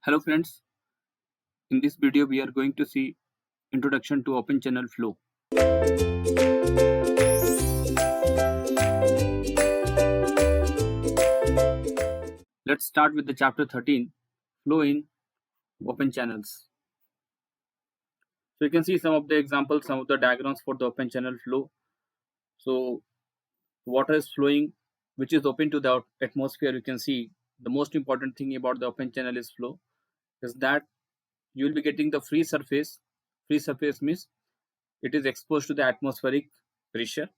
Hello friends, in this video we are going to see introduction to open channel flow. Let's start with the chapter 13, flow in open channels. So you can see some of the examples, some of the diagrams for the open channel flow. So water is flowing which is open to the atmosphere. You can see the most important thing about the open channel is flow is that you will be getting the free surface. Free surface means it is exposed to the atmospheric pressure.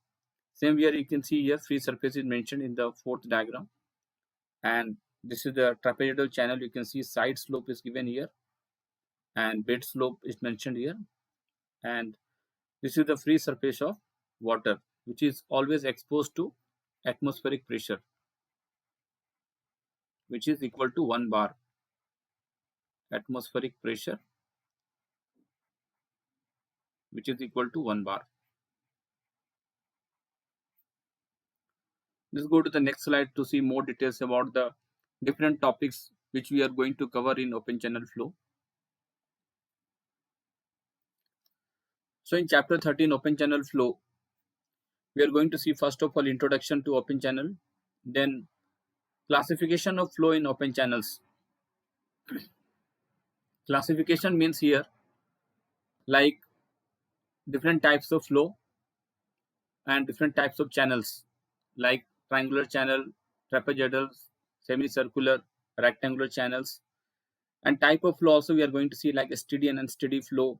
Same here you can see here free surface is mentioned in the fourth diagram, and this is the trapezoidal channel. You can see side slope is given here and bed slope is mentioned here, and this is the free surface of water which is always exposed to atmospheric pressure, which is equal to 1 bar. Atmospheric pressure which is equal to 1 bar. Let's go to the next slide to see more details about the different topics which we are going to cover in open channel flow. So in chapter 13 open channel flow, we are going to see first of all introduction to open channel, then classification of flow in open channels. Classification means here like different types of flow and different types of channels like triangular channel, trapezoidal, semicircular, rectangular channels. And type of flow also we are going to see like steady and unsteady flow,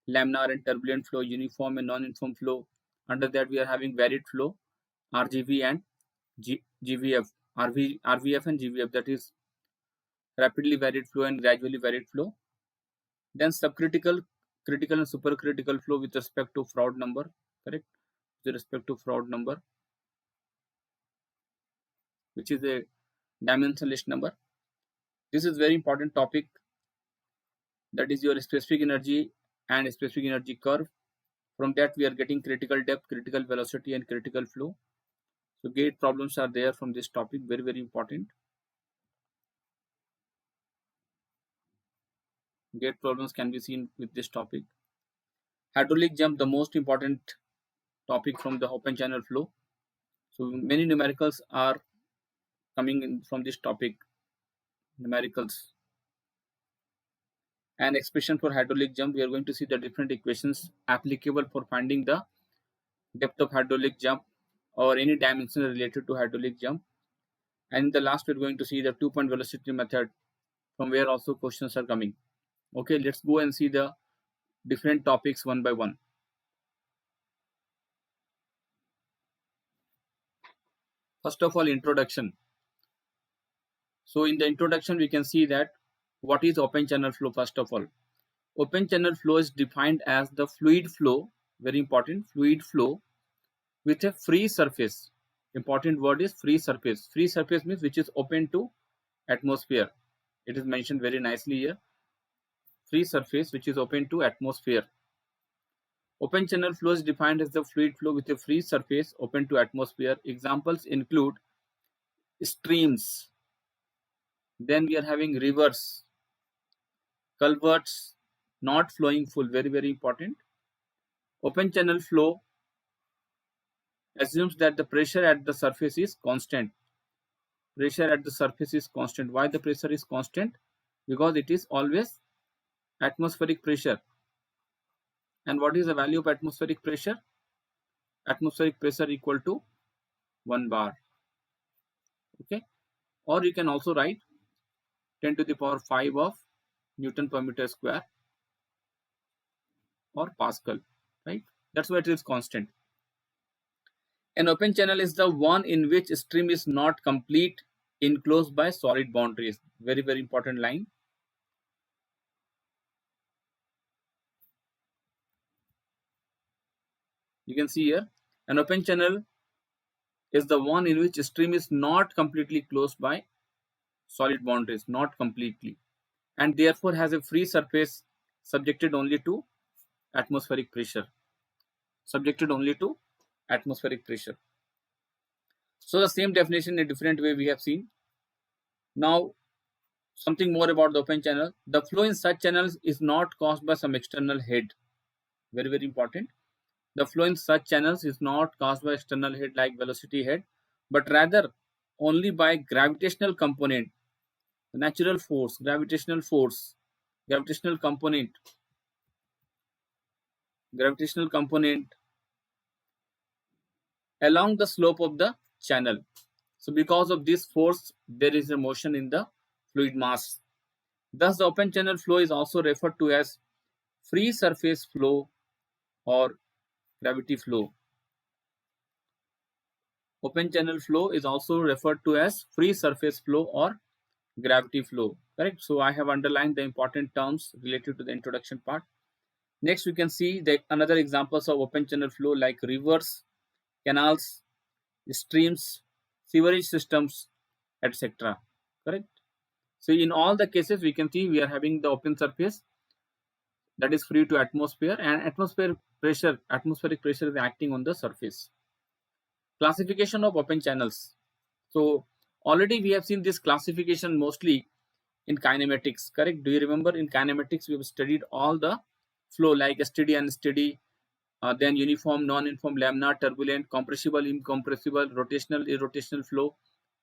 laminar and turbulent flow, uniform and non-uniform flow. Under that we are having varied flow, RGV and GVF, RVF and GVF, that is rapidly varied flow and gradually varied flow. Then subcritical, critical and supercritical flow with respect to Froude number, correct? With respect to Froude number, which is a dimensionless number. This is very important topic, that is your specific energy and specific energy curve. From that we are getting critical depth, critical velocity and critical flow. So gate problems are there from this topic, very important. Gate problems can be seen with this topic. Hydraulic jump, the most important topic from the open channel flow. So many numericals are coming in from this topic, numericals. And expression for hydraulic jump, we are going to see the different equations applicable for finding the depth of hydraulic jump or any dimension related to hydraulic jump. And in the last we are going to see the 2-point velocity method, from where also questions are coming. Okay, let's go and see the different topics one by one. First of all, introduction. So in the introduction we can see that what is open channel flow. First of all, open channel flow is defined as the fluid flow, very important, fluid flow with a free surface. Important word is free surface. Free surface means which is open to atmosphere. It is mentioned very nicely here. Free surface which is open to atmosphere. Open channel flow is defined as the fluid flow with a free surface open to atmosphere. Examples include streams. Then we are having rivers, culverts not flowing full, very important. Open channel flow assumes that the pressure at the surface is constant. Pressure at the surface is constant. Why the pressure is constant? Because it is always atmospheric pressure. And what is the value of atmospheric pressure? Atmospheric pressure equal to 1 bar. Okay, or you can also write 10 to the power 5 of Newton per meter square or Pascal, right? That's why it is constant. An open channel is the one in which stream is not complete enclosed by solid boundaries. Very important line. You can see here, an open channel is the one in which stream is not completely closed by solid boundaries, not completely, and therefore has a free surface subjected only to atmospheric pressure. Subjected only to atmospheric pressure. So the same definition in a different way we have seen. Now something more about the open channel. The flow in such channels is not caused by some external head. Very, very important. The flow in such channels is not caused by external head like velocity head, but rather only by gravitational component, natural force, gravitational component along the slope of the channel. So because of this force, there is a motion in the fluid mass. Thus, the open channel flow is also referred to as free surface flow or gravity flow. Open channel flow is also referred to as free surface flow or gravity flow. Correct. So I have underlined the important terms related to the introduction part. Next, we can see the another examples of open channel flow like rivers, canals, streams, sewerage systems, etc. Correct. So in all the cases, we can see we are having the open surface that is free to atmosphere, and atmospheric pressure is acting on the surface. Classification of open channels. So already we have seen this classification mostly in kinematics. Correct. Do you remember in kinematics we have studied all the flow like steady, unsteady, then uniform, non-uniform, laminar, turbulent, compressible, incompressible, rotational, irrotational flow.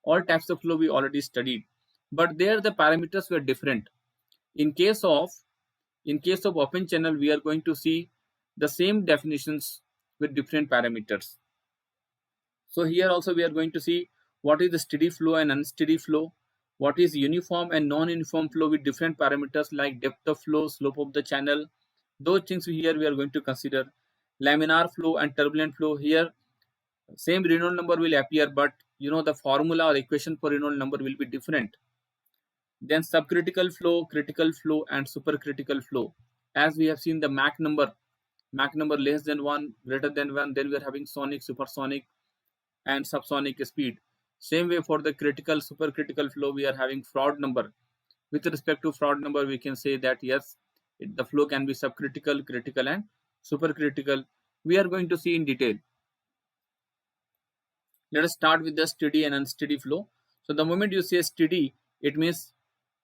All types of flow we already studied, but there the parameters were different. In case of open channel, we are going to see the same definitions with different parameters. So here also we are going to see what is the steady flow and unsteady flow, what is uniform and non-uniform flow with different parameters like depth of flow, slope of the channel. Those things here we are going to consider. Laminar flow and turbulent flow, here same Reynolds number will appear, but the formula or equation for Reynolds number will be different. Then subcritical flow, critical flow, and supercritical flow. As we have seen the Mach number less than 1, greater than 1, then we are having sonic, supersonic, and subsonic speed. Same way for the critical, supercritical flow, we are having Froude number. With respect to Froude number, we can say that yes, the flow can be subcritical, critical, and supercritical. We are going to see in detail. Let us start with the steady and unsteady flow. So the moment you say steady, it means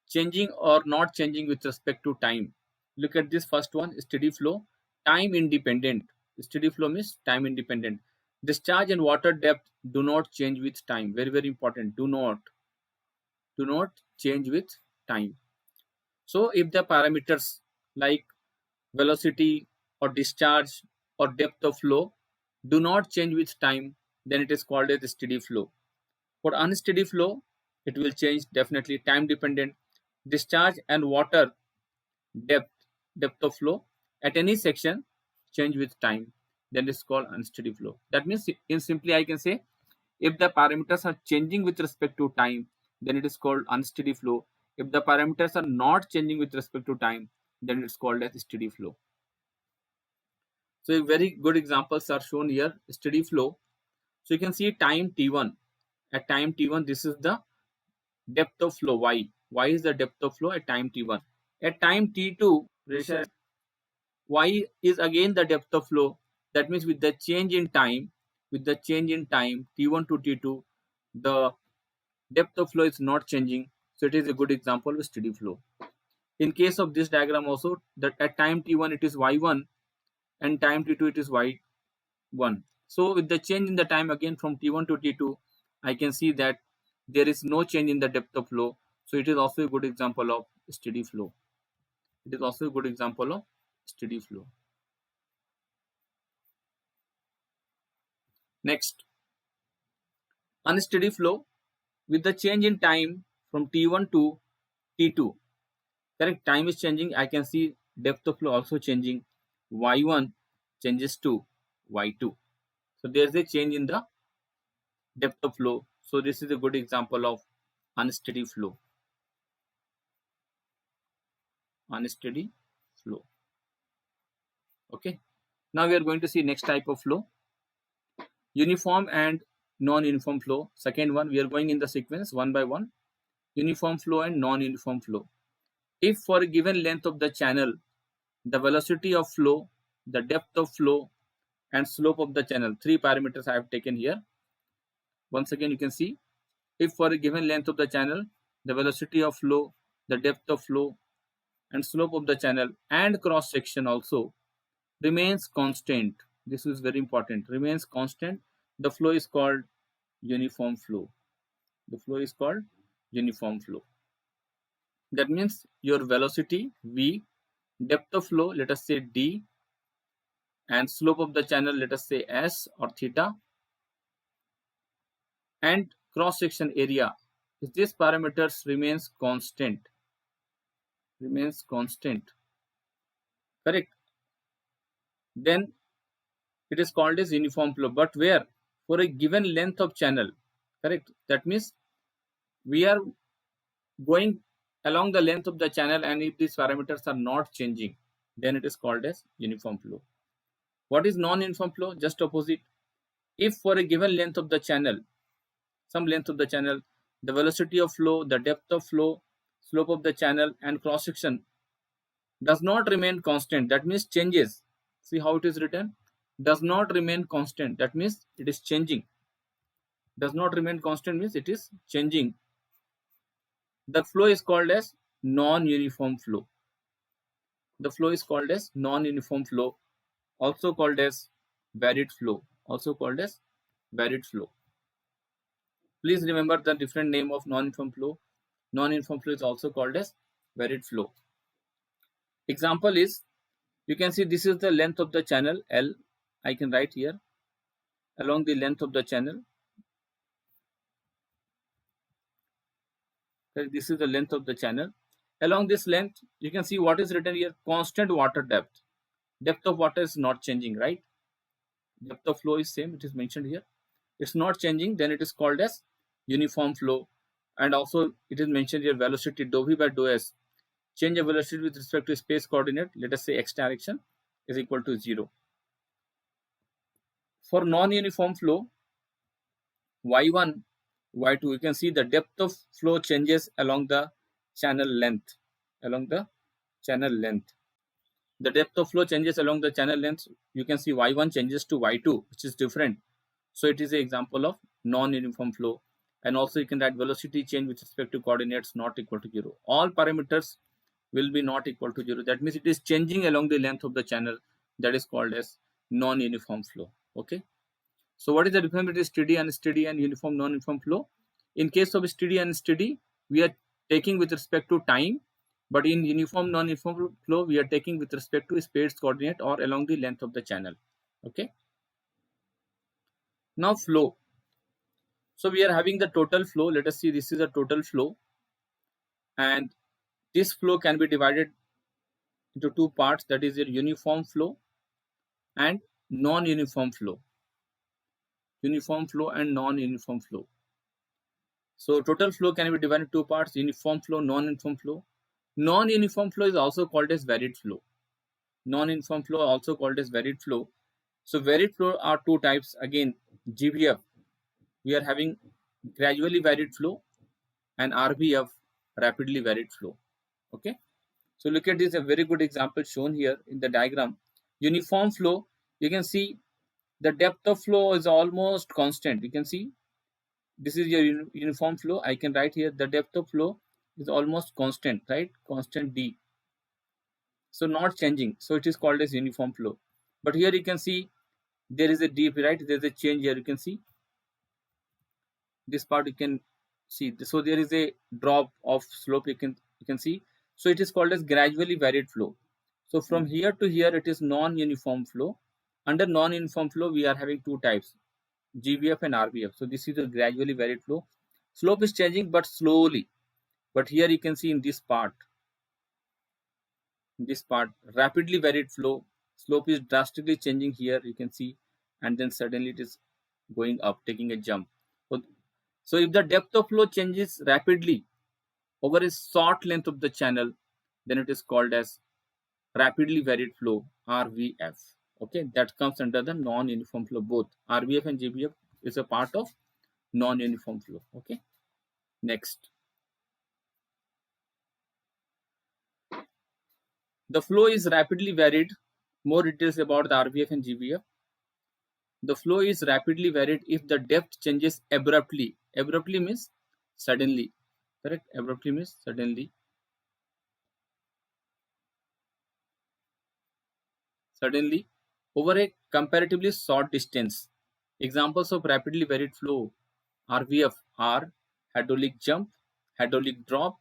changing or not changing with respect to time. Look at this first one, steady flow, time independent. Steady flow means time independent. Discharge and water depth do not change with time. Very, very important. Do not change with time. So if the parameters like velocity or discharge or depth of flow do not change with time, then it is called as steady flow. For unsteady flow, it will change definitely, time dependent. Discharge and water depth of flow at any section change with time, then it's called unsteady flow. That means in simply I can say if the parameters are changing with respect to time, then it is called unsteady flow. If the parameters are not changing with respect to time, then it's called as steady flow. So very good examples are shown here. Steady flow. So you can see time t1. At time t1, this is the depth of flow. Y is the depth of flow at time t1. At time t2, pressure y is again the depth of flow. That means with the change in time t1 to t2, the depth of flow is not changing. So it is a good example of steady flow. In case of this diagram also, that at time t1 it is y1 and time t2 it is y1. So with the change in the time again from t1 to t2, I can see that there is no change in the depth of flow. So it is also a good example of steady flow. It is also a good example of steady flow. Next, unsteady flow with the change in time from t1 to t2. Correct, time is changing. I can see depth of flow also changing. Y1 changes to y2. So there is a change in the depth of flow. So this is a good example of unsteady flow. Unsteady flow. Okay. Now we are going to see next type of flow. Uniform and non-uniform flow. Second one, we are going in the sequence one by one. Uniform flow and non-uniform flow. If for a given length of the channel, the velocity of flow, the depth of flow, and slope of the channel, 3 parameters I have taken here. Once again, you can see if for a given length of the channel, the velocity of flow, the depth of flow and slope of the channel and cross section also remains constant. This is very important. Remains constant. The flow is called uniform flow. The flow is called uniform flow. That means your velocity V, depth of flow, let us say D, and slope of the channel, let us say S or theta, and cross section area, if these parameters remains constant, correct, then it is called as uniform flow. But where? For a given length of channel, correct. That means we are going along the length of the channel, and if these parameters are not changing, then it is called as uniform flow. What is non-uniform flow? Just opposite. If for a given length of the channel, some length of the channel, the velocity of flow, the depth of flow, slope of the channel, and cross section does not remain constant, that means changes. See how it is written? Does not remain constant, that means it is changing. Does not remain constant means it is changing. The flow is called as non-uniform flow. The flow is called as non-uniform flow, also called as varied flow. Also called as varied flow. Please remember the different name of non-uniform flow. Non-uniform flow is also called as varied flow. Example is, you can see this is the length of the channel L. I can write here along the length of the channel. This is the length of the channel. Along this length, you can see what is written here: constant water depth. Depth of water is not changing, right? Depth of flow is same. It is mentioned here. It's not changing. Then it is called as uniform flow. And also it is mentioned here velocity dou v by dou s. Change of velocity with respect to space coordinate, let us say x direction, is equal to 0. For non-uniform flow, y1, y2, you can see the depth of flow changes along the channel length. Along the channel length, the depth of flow changes along the channel length. You can see y1 changes to y2, which is different. So it is an example of non-uniform flow. And also you can write velocity change with respect to coordinates not equal to 0. All parameters will be not equal to 0. That means it is changing along the length of the channel. That is called as non-uniform flow. Okay. So what is the difference between steady and uniform non-uniform flow? In case of steady and steady, we are taking with respect to time, but in uniform non-uniform flow, we are taking with respect to space coordinate or along the length of the channel. Okay. Now flow. So we are having the total flow. Let us see, this is a total flow, and this flow can be divided into two parts, that is your uniform flow and non-uniform flow. Uniform flow and non-uniform flow. So total flow can be divided into two parts, uniform flow, non-uniform flow. Non-uniform flow is also called as varied flow. Non-uniform flow also called as varied flow. So varied flow are two types. Again, GVF, we are having gradually varied flow, and RVF, rapidly varied flow. Okay. So look at this, a very good example shown here in the diagram. Uniform flow, you can see the depth of flow is almost constant. You can see this is your uniform flow. I can write here the depth of flow is almost constant, right? Constant D. So not changing. So it is called as uniform flow. But here you can see there is a dip, right? There is a change here. You can see this part. You can see. So there is a drop of slope. You can see. So it is called as gradually varied flow. So from here to here, it is non-uniform flow. Under non-uniform flow, we are having two types, GVF and RVF. So this is a gradually varied flow. Slope is changing, but slowly. But here you can see in this part, rapidly varied flow. Slope is drastically changing here. You can see, and then suddenly it is going up, taking a jump. So if the depth of flow changes rapidly over a short length of the channel, then it is called as rapidly varied flow, RVF. Okay, that comes under the non-uniform flow. Both RVF and GVF is a part of non-uniform flow. Okay, next. The flow is rapidly varied. More details about the RVF and GVF. The flow is rapidly varied if the depth changes abruptly. Abruptly means suddenly. Correct? Abruptly means suddenly. suddenly over a comparatively short distance. Examples of rapidly varied flow RVF are hydraulic jump, hydraulic drop,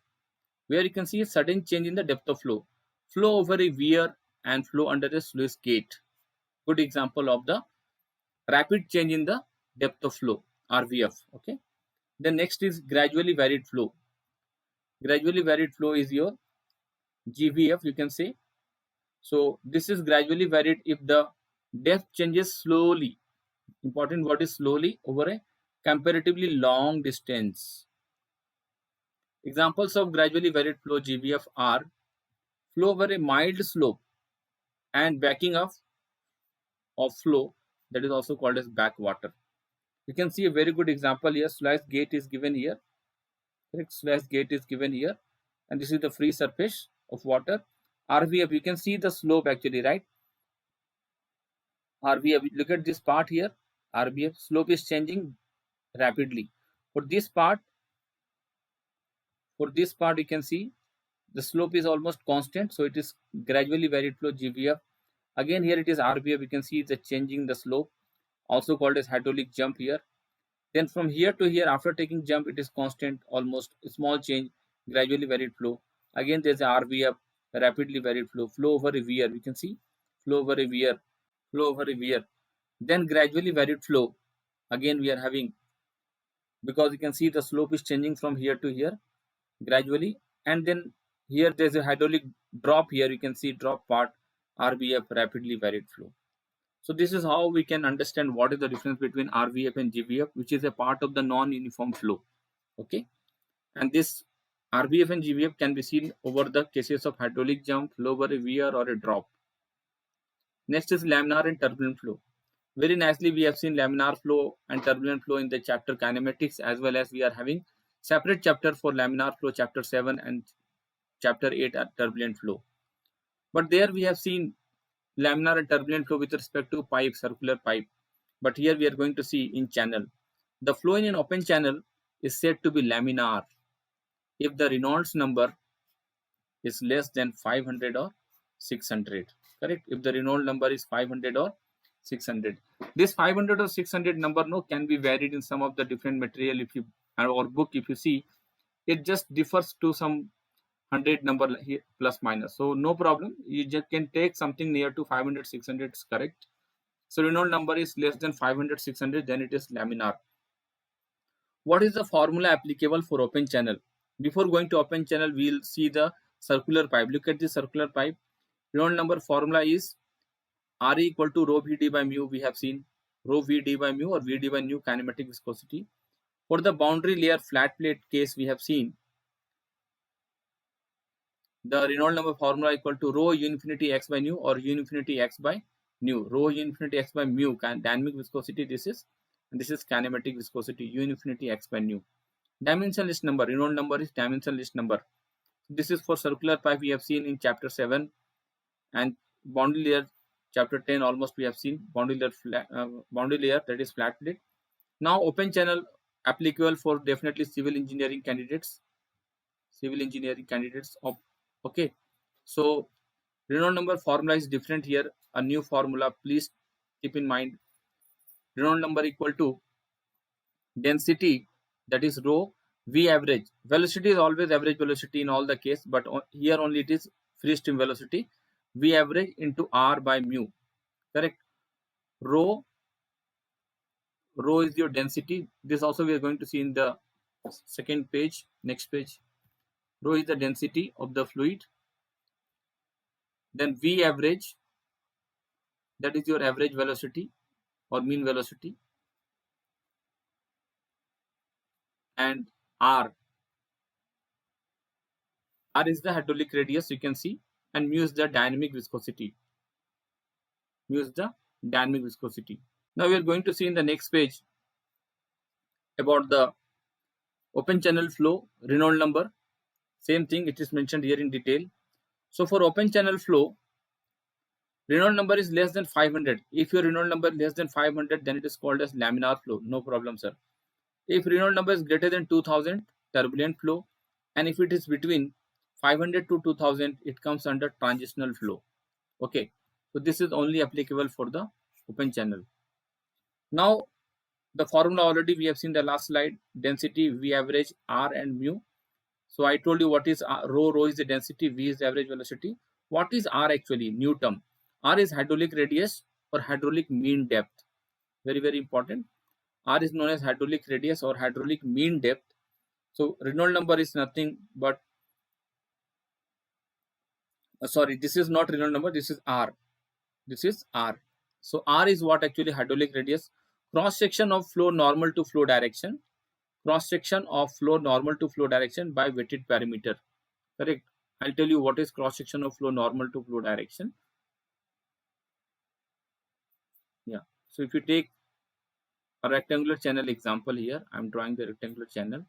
where you can see a sudden change in the depth of flow, flow over a weir, and flow under a sluice gate. Good example of the rapid change in the depth of flow, RVF. Okay. The next is gradually varied flow. Gradually varied flow is your GVF, you can say. So this is gradually varied if the depth changes slowly. Important word is slowly over a comparatively long distance. Examples of gradually varied flow GVF are flow over a mild slope and backing off of flow, that is also called as backwater. You can see a very good example here. Sluice gate is given here. Correct? Sluice gate is given here, and this is the free surface of water. RVF, you can see the slope actually, right? RVF, look at this part here. RVF slope is changing rapidly. For this part, you can see the slope is almost constant, so it is gradually varied flow GVF. Again, here it is RVF. You can see the changing the slope, also called as hydraulic jump here. Then from here to here, after taking jump, it is constant, almost small change, gradually varied flow. Again, there's a RVF, rapidly varied flow, flow over a weir. You can see flow over a weir, flow over a weir. Then gradually varied flow. Again, we are having, because you can see the slope is changing from here to here gradually. And then here there's a hydraulic drop here. You can see drop part, RVF, rapidly varied flow. So this is how we can understand what is the difference between RVF and GVF, which is a part of the non-uniform flow. Okay, and this RVF and GVF can be seen over the cases of hydraulic jump, flow over a weir, or a drop. Next is laminar and turbulent flow. Very nicely we have seen laminar flow and turbulent flow in the chapter kinematics, as well as we are having separate chapter for laminar flow, chapter 7, and chapter 8 are turbulent flow. But there we have seen laminar and turbulent flow with respect to pipe, circular pipe. But here we are going to see in channel. The flow in an open channel is said to be laminar if the Reynolds number is less than 500 or 600. Correct? If the Reynolds number is 500 or 600. This 500 or 600 number can be varied in some of the different material. If you or book, if you see, it just differs to some 100 number here, plus minus. So no problem. You just can take something near to 500, 600 is correct. So Reynolds number is less than 500, 600, then it is laminar. What is the formula applicable for open channel? Before going to open channel, we'll see the circular pipe. Look at the circular pipe. Reynolds number formula is Re equal to rho Vd by mu. We have seen rho Vd by mu or Vd by nu kinematic viscosity. For the boundary layer flat plate case, we have seen the Reynolds number formula equal to rho U infinity x by nu or U infinity x by nu. Rho U infinity x by mu, dynamic viscosity this is, and this is kinematic viscosity, U infinity x by nu. Dimensionless number, Reynolds number is dimensionless number. This is for circular pipe we have seen in chapter 7, and boundary layer chapter 10 almost we have seen boundary layer, that is flat plate. Now open channel applicable for definitely civil engineering candidates. Okay, so Reynolds number formula is different here. A new formula, please keep in mind. Reynolds number equal to density, that is rho V average. Velocity is always average velocity in all the case, but here only it is free stream velocity. V average into R by mu. Correct? Rho is your density. This also we are going to see in the second page, next page. Rho is the density of the fluid. Then V average, that is your average velocity or mean velocity. And R is the hydraulic radius, you can see, and mu is the dynamic viscosity. Now we are going to see in the next page about the open channel flow, Reynolds number. Same thing, it is mentioned here in detail. So for open channel flow, Reynolds number is less than 500. If your Reynolds number is less than 500, then it is called as laminar flow. No problem, sir. If Reynolds number is greater than 2000, turbulent flow. And if it is between 500 to 2000, it comes under transitional flow. Okay. So this is only applicable for the open channel. Now the formula already we have seen the last slide. Density, V average, R and mu. So I told you what is rho. Rho is the density, V is the average velocity. What is R actually? New term. R is hydraulic radius or hydraulic mean depth. Very, very important. R is known as hydraulic radius or hydraulic mean depth. So Reynolds number is nothing but, sorry, this is not Reynolds number, this is R. This is R. So R is what actually? Hydraulic radius. Cross section of flow normal to flow direction. Cross section of flow normal to flow direction by weighted perimeter. Correct. I'll tell you what is cross section of flow normal to flow direction. Yeah. So if you take a rectangular channel example here, I'm drawing the rectangular channel.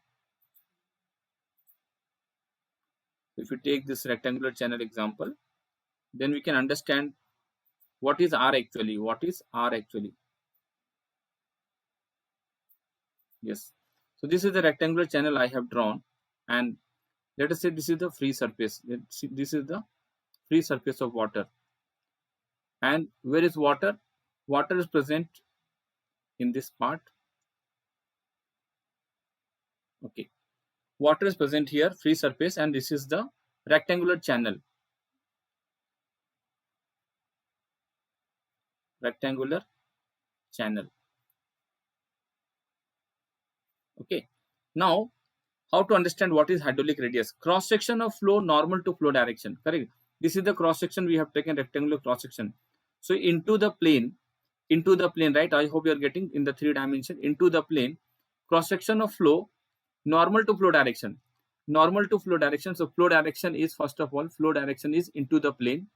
If you take this rectangular channel example, then we can understand what is R actually. What is R actually? Yes. So this is the rectangular channel I have drawn, and let us say this is the free surface. Let's see, this is the free surface of water. And where is water? Water is present in this part. Okay. Water is present here, free surface, and this is the rectangular channel. Rectangular channel. Okay. Now, how to understand what is hydraulic radius? Cross section of flow normal to flow direction. Correct. This is the cross section we have taken, rectangular cross section. So into the plane, right? I hope you are getting in the 3 dimension. Into the plane, cross section of flow normal to flow direction. Normal to flow direction. So flow direction is, first of all, flow direction is into the plane.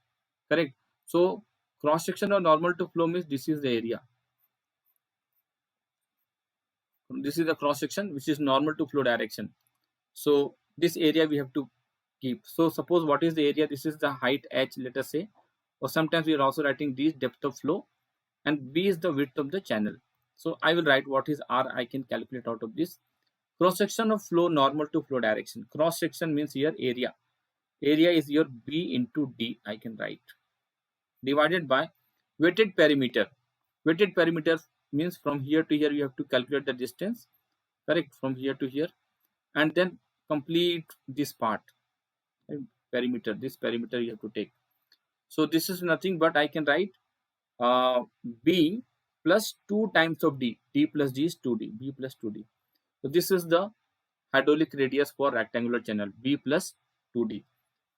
Correct. So cross section of normal to flow means this is the area. This is the cross section which is normal to flow direction. So this area we have to keep. So suppose what is the area? This is the height h, let us say, or sometimes we are also writing this depth of flow, and B is the width of the channel. So I will write what is R. I can calculate out of this. Cross section of flow normal to flow direction. Cross section means here area. Area is your B into D. I can write, divided by weighted perimeter. Weighted perimeter means from here to here you have to calculate the distance. Correct. From here to here, and then complete this part. Perimeter. This perimeter you have to take. So this is nothing but I can write B plus 2 times of D. D plus D is 2D. B plus 2D. So this is the hydraulic radius for rectangular channel, B plus 2D.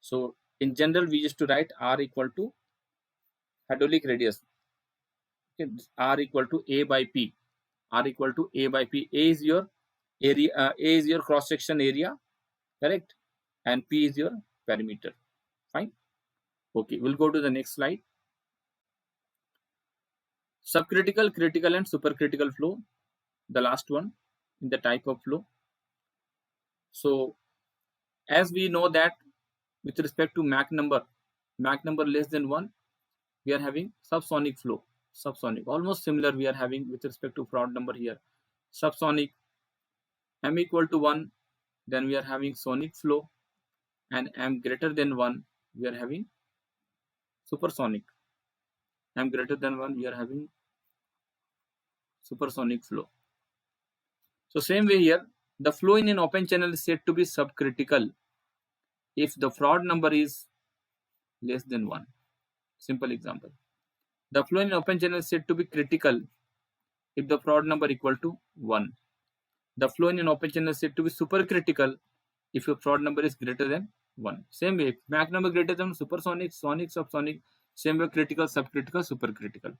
So in general we used to write R equal to hydraulic radius. Okay, R equal to A by P. R equal to A by P. A is your area. A is your cross section area. Correct. And P is your perimeter. Fine. Okay, we'll go to the next slide. Subcritical, critical and supercritical flow. The last one in the type of flow. So as we know that with respect to Mach number less than 1, we are having subsonic flow. Subsonic, almost similar we are having with respect to Froude number here. Subsonic, m equal to 1, then we are having sonic flow, and m greater than 1, we are having supersonic. M greater than 1, we are having supersonic flow. So same way here, the flow in an open channel is said to be subcritical if the Froude number is less than 1. Simple example. The flow in an open channel is said to be critical if the Froude number equal to 1. The flow in an open channel is said to be supercritical if your Froude number is greater than 1. Same way, Mach number greater than supersonic, sonic, subsonic, same way critical, subcritical, supercritical.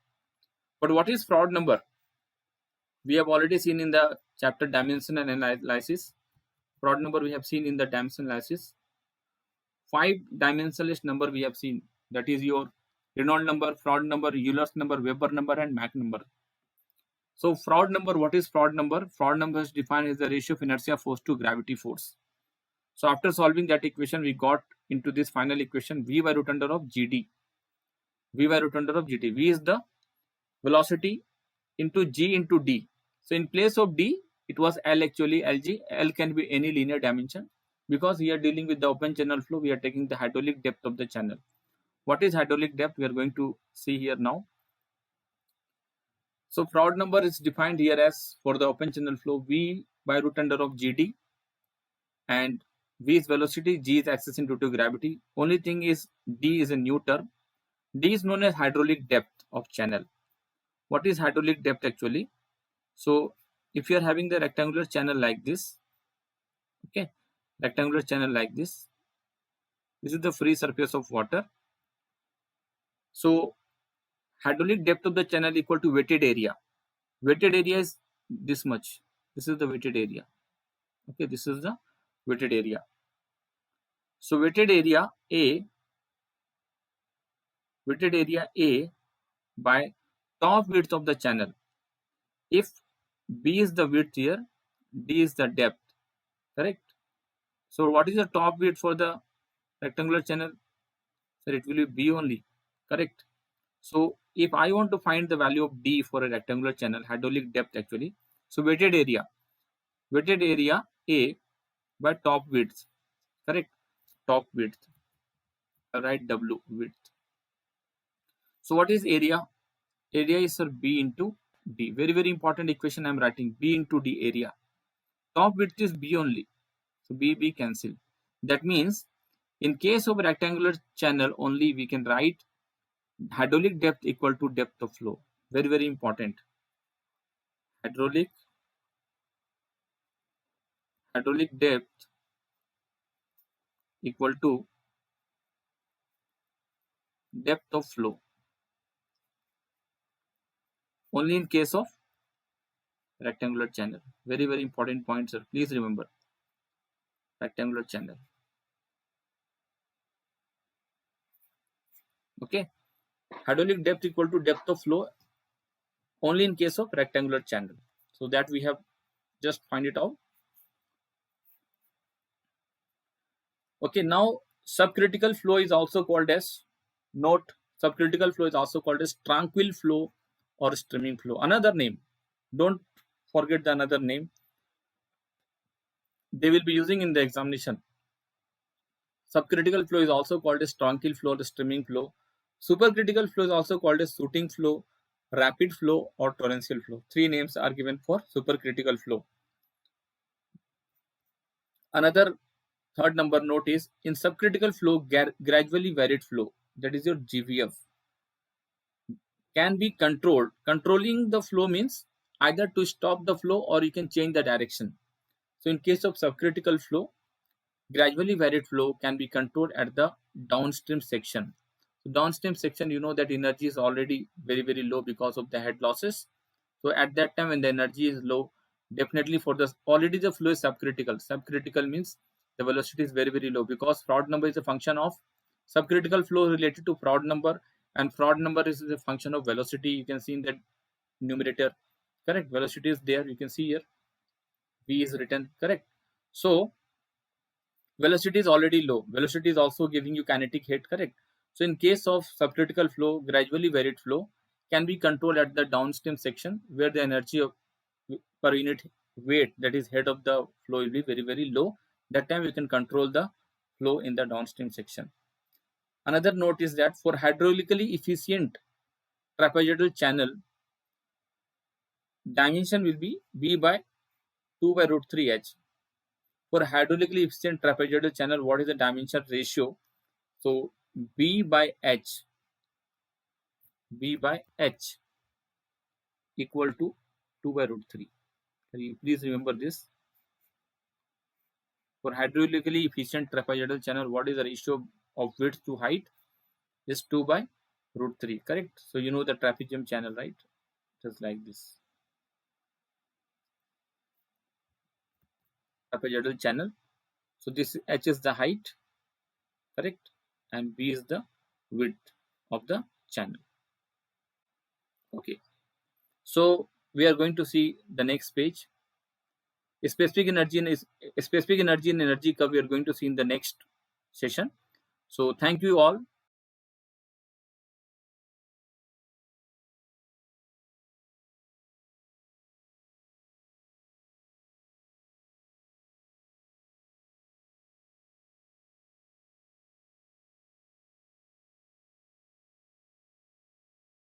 But what is Froude number? We have already seen in the chapter dimensional analysis. Froude number we have seen in the dimensional analysis. 5 dimensionless number we have seen. That is your Reynolds number, Froude number, Euler's number, Weber number, and Mach number. So Froude number, what is Froude number? Froude number is defined as the ratio of inertia force to gravity force. So after solving that equation, we got into this final equation, V by root under of GD. V by root under of GD. V is the velocity into G into D. So in place of D, it was L actually, LG. L can be any linear dimension because we are dealing with the open channel flow. We are taking the hydraulic depth of the channel. What is hydraulic depth? We are going to see here now. So Froude number is defined here as, for the open channel flow, V by root under of GD, and V is velocity, G is acceleration due to gravity. Only thing is D is a new term. D is known as hydraulic depth of channel. What is hydraulic depth actually? So if you are having the rectangular channel like this, okay, rectangular channel like this is the free surface of water. So hydraulic depth of the channel equal to weighted area. Weighted area is this much. This is the weighted area. Okay, this is the weighted area. So weighted area A by top width of the channel. If B is the width here, D is the depth, correct? So what is the top width for the rectangular channel? So it will be B only, correct? So if I want to find the value of D for a rectangular channel, hydraulic depth actually, so weighted area A by top width, correct? Top width, right? W width. So what is area? Area is sir B into D. Very, very important equation I am writing. B into D area. Top width is B only. So B cancel. That means in case of rectangular channel only we can write hydraulic depth equal to depth of flow. Very, very important. Hydraulic depth equal to depth of flow. Only in case of rectangular channel. Very, very important point, sir. Please remember. Rectangular channel. Okay. Hydraulic depth equal to depth of flow only in case of rectangular channel. So that we have just find it out. Okay, now subcritical flow is also called as, note, subcritical flow is also called as tranquil flow or streaming flow. Another name. Don't forget the another name. They will be using in the examination. Subcritical flow is also called as tranquil flow or streaming flow. Supercritical flow is also called as shooting flow, rapid flow, or torrential flow. Three names are given for supercritical flow. Another third number note is in subcritical flow, gradually varied flow, that is your GVF, can be controlled. Controlling the flow means either to stop the flow or you can change the direction. So in case of subcritical flow, gradually varied flow can be controlled at the downstream section. So downstream section, you know that energy is already very, very low because of the head losses. So at that time when the energy is low, definitely for the already the flow is subcritical. Subcritical means the velocity is very, very low because Froude number is a function of subcritical flow related to Froude number, and Froude number is a function of velocity. You can see in that numerator, correct? Velocity is there. You can see here V is written, correct? So velocity is already low. Velocity is also giving you kinetic head, correct? So in case of subcritical flow, gradually varied flow can be controlled at the downstream section where the energy of per unit weight, that is head of the flow, will be very, very low. That time we can control the flow in the downstream section. Another note is that for hydraulically efficient trapezoidal channel, dimension will be B by 2 by root 3 H. For hydraulically efficient trapezoidal channel, what is the dimension ratio? So B by H equal to 2 by root 3. Please remember this. For hydraulically efficient trapezoidal channel, what is the ratio of width to height? Is 2 by root 3, correct? So you know the trapezium channel, right? Just like this. Trapezoidal channel. So this H is the height, correct? And B is the width of the channel. Okay. So we are going to see the next page. Specific energy and energy curve we are going to see in the next session. So thank you all.